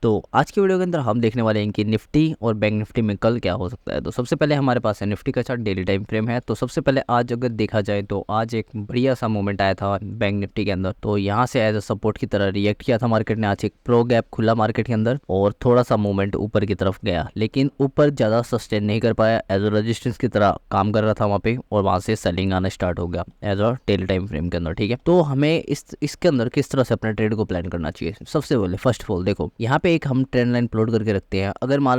तो आज की वीडियो के अंदर हम देखने वाले हैं कि निफ्टी और बैंक निफ्टी में कल क्या हो सकता है। तो सबसे पहले हमारे पास है निफ्टी का चार्ट, डेली टाइम फ्रेम है। तो सबसे पहले आज अगर देखा जाए तो आज एक बढ़िया सा मूवमेंट आया था बैंक निफ्टी के अंदर। तो यहाँ से एज अ सपोर्ट की तरह रिएक्ट किया था मार्केट ने। आज एक प्रो गैप खुला मार्केट के अंदर और थोड़ा सा मूवमेंट ऊपर की तरफ गया, लेकिन ऊपर ज़्यादा सस्टेन नहीं कर पाया। एज अ रजिस्टेंस की तरह काम कर रहा था वहाँ पे और वहाँ से सेलिंग आना स्टार्ट हो गया as a daily time frame के अंदर। ठीक है, तो हमें इसके अंदर किस तरह से अपने ट्रेड को प्लान करना चाहिए। सबसे पहले फर्स्ट ऑफ ऑल देखो, यहाँ पे एक हम ट्रेंड लाइन प्लॉट करके रखते हैं। अगर मान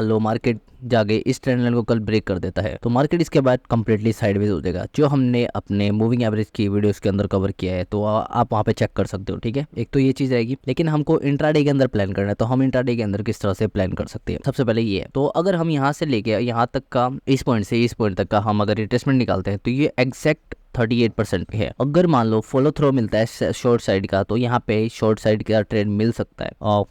लो मार्केट जाके इस ट्रेंड लाइन को कल ब्रेक कर देता है तो मार्केट इसके बाद कंप्लीटली साइडवेज हो जाएगा, जो हमने अपने मूविंग एवरेज की वीडियोस के अंदर कवर किया है। तो आप वहाँ पे चेक कर सकते हो। ठीक है, एक तो ये चीज़ रहेगी, लेकिन हमको इंट्राडे के अंदर प्लान करना है। तो हम इंट्राडे के अंदर किस तरह से प्लान कर सकते हैं, सबसे पहले ये है। तो अगर हम यहाँ से लेके यहाँ तक का, इस पॉइंट से इस पॉइंट तक का हम अगर रिट्रेसमेंट निकालते हैं तो ये एग्जैक्ट 38% पे है। अगर मान लो फॉलो थ्रो मिलता है शॉर्ट साइड का, तो यहाँ पे शॉर्ट साइड का ट्रेड मिल सकता है और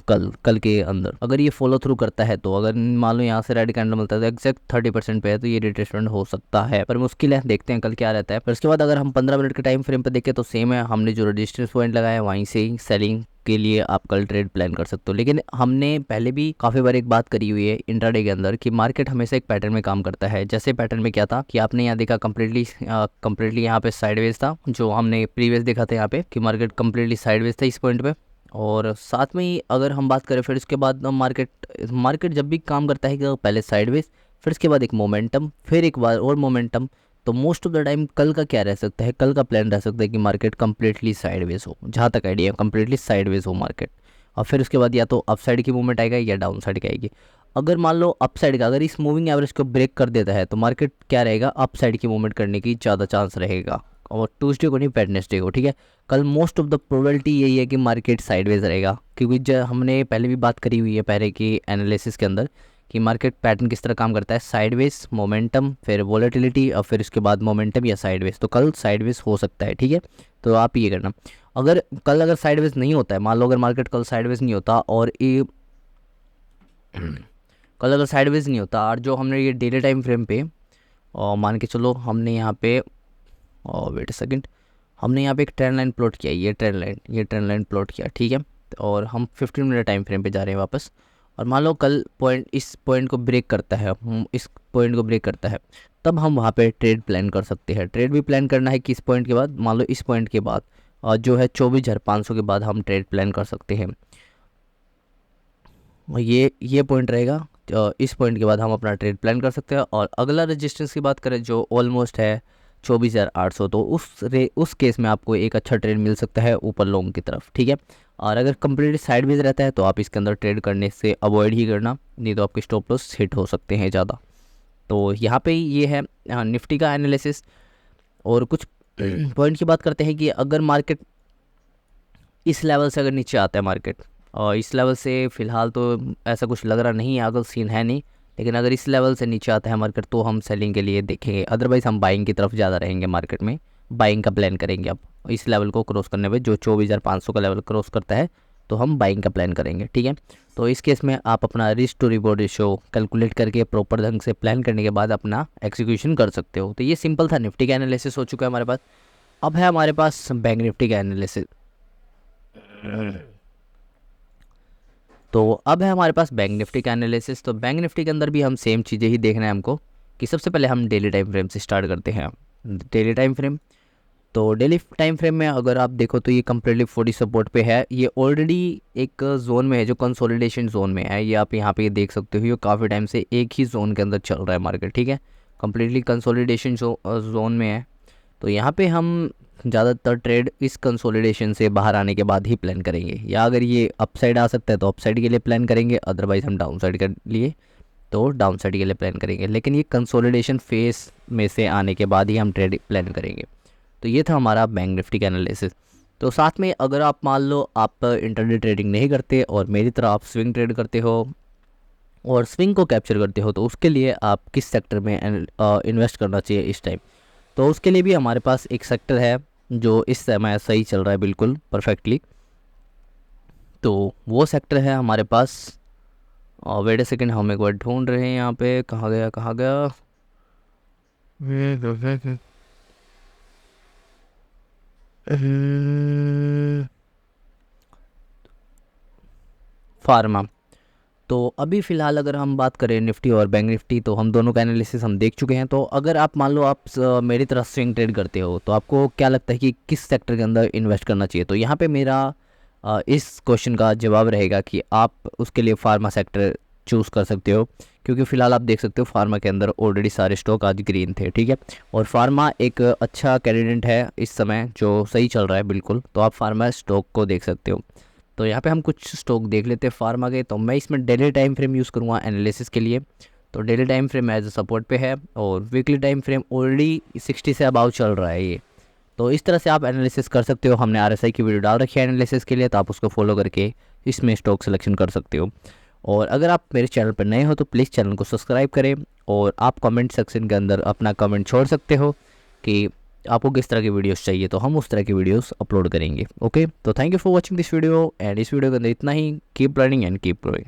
कल के अंदर अगर ये फॉलो थ्रू करता है। तो अगर मान लो यहाँ से रेड कैंडल मिलता है तो एग्जैक्ट 30% पे है, तो ये रिट्रेसमेंट हो सकता है, पर मुश्किल है। देखते हैं कल क्या रहता है। पर उसके बाद अगर हम 15 मिनट के टाइम फ्रेम पे देखें तो सेम है, हमने जो रजिस्टेंस पॉइंट लगाया है वहीं से सेलिंग के लिए आप कल ट्रेड प्लान कर सकते हो। लेकिन हमने पहले भी काफ़ी बार एक बात करी हुई है इंट्राडे के अंदर कि मार्केट हमेशा एक पैटर्न में काम करता है। जैसे पैटर्न में क्या था कि आपने यहाँ देखा कंप्लीटली यहाँ पे साइडवेज था, जो हमने प्रीवियस देखा था यहाँ पे कि मार्केट कंप्लीटली साइडवेज था इस पॉइंट पे। और साथ में ही अगर हम बात करें फिर उसके बाद मार्केट मार्केट जब भी काम करता है कि पहले साइडवेज, फिर उसके बाद एक मोमेंटम, फिर एक बार और मोमेंटम। तो मोस्ट ऑफ द टाइम कल का क्या रह सकता है, कल का प्लान रह सकता है कि मार्केट कंप्लीटली साइडवेज हो, जहाँ तक आइडिया कंप्लीटली साइडवेज हो मार्केट। और फिर उसके बाद या तो अपसाइड की मूवमेंट आएगा या डाउन साइड की आएगी। अगर मान लो अपसाइड का, अगर इस मूविंग एवरेज को ब्रेक कर देता है तो मार्केट क्या रहेगा, अपसाइड की मूवमेंट करने की ज़्यादा चांस रहेगा। और ट्यूसडे को नहीं, वेडनेसडे को। ठीक है, कल मोस्ट ऑफ द प्रोबेबिलिटी यही है कि मार्केट साइडवेज रहेगा, क्योंकि जब हमने पहले भी बात करी हुई है पहले की एनालिसिस के अंदर कि मार्केट पैटर्न किस तरह काम करता है, साइडवेज, मोमेंटम, फिर वॉलेटिलिटी और फिर उसके बाद मोमेंटम या साइडवेज। तो कल साइडवेज हो सकता है। ठीक है, तो आप ये करना। अगर साइडवेज नहीं होता है, मान लो अगर मार्केट कल साइडवेज नहीं होता और ये कल अगर साइडवेज नहीं होता और जो हमने ये डेली टाइम फ्रेम पे और मान के चलो हमने यहाँ पे, और वेट सेकंड, हमने यहाँ पे एक ट्रेंड लाइन प्लॉट किया, ये ट्रेंड लाइन प्लॉट किया। ठीक है, और हम 15 मिनट टाइम फ्रेम पे जा रहे हैं वापस। और मान लो कल पॉइंट इस पॉइंट को ब्रेक करता है, इस पॉइंट को ब्रेक करता है, तब हम वहाँ पे ट्रेड प्लान कर सकते हैं। ट्रेड भी प्लान करना है कि इस पॉइंट के बाद, मान लो इस पॉइंट के बाद और जो है 24,500 के बाद हम ट्रेड प्लान कर सकते हैं। और ये पॉइंट रहेगा, इस पॉइंट के बाद हम अपना ट्रेड प्लान कर सकते हैं। और अगला रेजिस्टेंस की बात करें जो ऑलमोस्ट है 24,800, तो उस केस में आपको एक अच्छा ट्रेड मिल सकता है ऊपर लॉन्ग की तरफ। ठीक है, और अगर कंप्लीटली साइडवेज रहता है तो आप इसके अंदर ट्रेड करने से अवॉइड ही करना, नहीं तो आपके स्टॉप लॉस हिट हो सकते हैं ज़्यादा। तो यहाँ पे ये है निफ्टी का एनालिसिस। और कुछ पॉइंट की बात करते हैं कि अगर मार्केट इस लेवल से अगर नीचे आता है मार्केट, और इस लेवल से फ़िलहाल तो ऐसा कुछ लग रहा नहीं है, अगर सीन है नहीं, लेकिन अगर इस लेवल से नीचे आता है मार्केट तो हम सेलिंग के लिए देखेंगे। अदरवाइज़ हम बाइंग की तरफ ज़्यादा रहेंगे, मार्केट में बाइंग का प्लान करेंगे। अब इस लेवल को क्रॉस करने पे जो 24,500 का लेवल क्रॉस करता है तो हम बाइंग का प्लान करेंगे। ठीक है, तो इस केस में आप अपना risk to reward ratio calculate करके प्रॉपर ढंग से प्लान करने के बाद अपना एक्सिक्यूशन कर सकते हो। तो ये सिंपल था, निफ्टी का एनालिसिस हो चुका है हमारे पास। अब है हमारे पास बैंक निफ्टी का एनालिसिस। तो अब है हमारे पास बैंक निफ्टी का एनालिसिस। तो बैंक निफ्टी के अंदर भी हम सेम चीज़ें ही देखना है हमको, कि सबसे पहले हम डेली टाइम फ्रेम से स्टार्ट करते हैं। डेली टाइम फ्रेम, तो डेली टाइम फ्रेम में अगर आप देखो तो ये कंप्लीटली 40 सपोर्ट पे है। ये ऑलरेडी एक जोन में है जो कंसोलिडेशन जोन में है। ये आप यहाँ पे देख सकते हो, ये काफ़ी टाइम से एक ही जोन के अंदर चल रहा है मार्केट। ठीक है, कंप्लीटली कंसोलिडेशन जोन में है। तो यहाँ पे हम ज़्यादातर ट्रेड इस कंसोलिडेशन से बाहर आने के बाद ही प्लान करेंगे, या अगर ये अपसाइड आ सकता है तो अपसाइड के लिए प्लान करेंगे, अदरवाइज हम डाउन साइड के लिए तो डाउन साइड के लिए प्लान करेंगे। लेकिन ये कंसोलिडेशन फेस में से आने के बाद ही हम ट्रेड प्लान करेंगे। तो ये था हमारा बैंक निफ्टी का एनालिसिस। तो साथ में अगर आप मान लो आप इंटरडे ट्रेडिंग नहीं करते और मेरी तरह आप स्विंग ट्रेड करते हो और स्विंग को कैप्चर करते हो, तो उसके लिए आप किस सेक्टर में इन्वेस्ट करना चाहिए इस टाइम। तो उसके लिए भी हमारे पास एक सेक्टर है जो इस समय सही चल रहा है बिल्कुल परफेक्टली। तो वो सेक्टर है हमारे पास, वेट अ सेकेंड, हम एक बार ढूंढ रहे हैं यहाँ पे, कहाँ गया कहाँ गया। फार्मा। तो अभी फ़िलहाल अगर हम बात करें निफ्टी और बैंक निफ्टी, तो हम दोनों का एनालिसिस हम देख चुके हैं। तो अगर आप मान लो आप मेरी तरह स्विंग ट्रेड करते हो, तो आपको क्या लगता है कि किस सेक्टर के अंदर इन्वेस्ट करना चाहिए? तो यहाँ पे मेरा इस क्वेश्चन का जवाब रहेगा कि आप उसके लिए फार्मा सेक्टर चूज़ कर सकते हो, क्योंकि फ़िलहाल आप देख सकते हो फार्मा के अंदर ऑलरेडी सारे स्टॉक आज ग्रीन थे, ठीक है। और फार्मा एक अच्छा कैंडिडेट है इस समय जो सही चल रहा है बिल्कुल, तो आप फार्मा स्टॉक को देख सकते हो। तो यहाँ पे हम कुछ स्टॉक देख लेते हैं फार्मा के। तो मैं इसमें डेली टाइम फ्रेम यूज़ करूँगा एनालिसिस के लिए। तो daily time frame as a support पे है और वीकली टाइम फ्रेम ऑलरेडी 60 से अबाव चल रहा है ये। तो इस तरह से आप एनालिसिस कर सकते हो। हमने आरएसआई की वीडियो डाल रखी है एनालिसिस के लिए, तो आप उसको फॉलो करके इसमें स्टॉक सिलेक्शन कर सकते हो। और अगर आप मेरे चैनल पर नए हो तो प्लीज़ चैनल को सब्सक्राइब करें, और आप कमेंट सेक्शन के अंदर अपना कमेंट छोड़ सकते हो कि आपको किस तरह की वीडियोस चाहिए, तो हम उस तरह की वीडियोस अपलोड करेंगे। ओके, तो thank you for watching this video, and इस वीडियो के अंदर इतना ही। Keep learning and keep growing.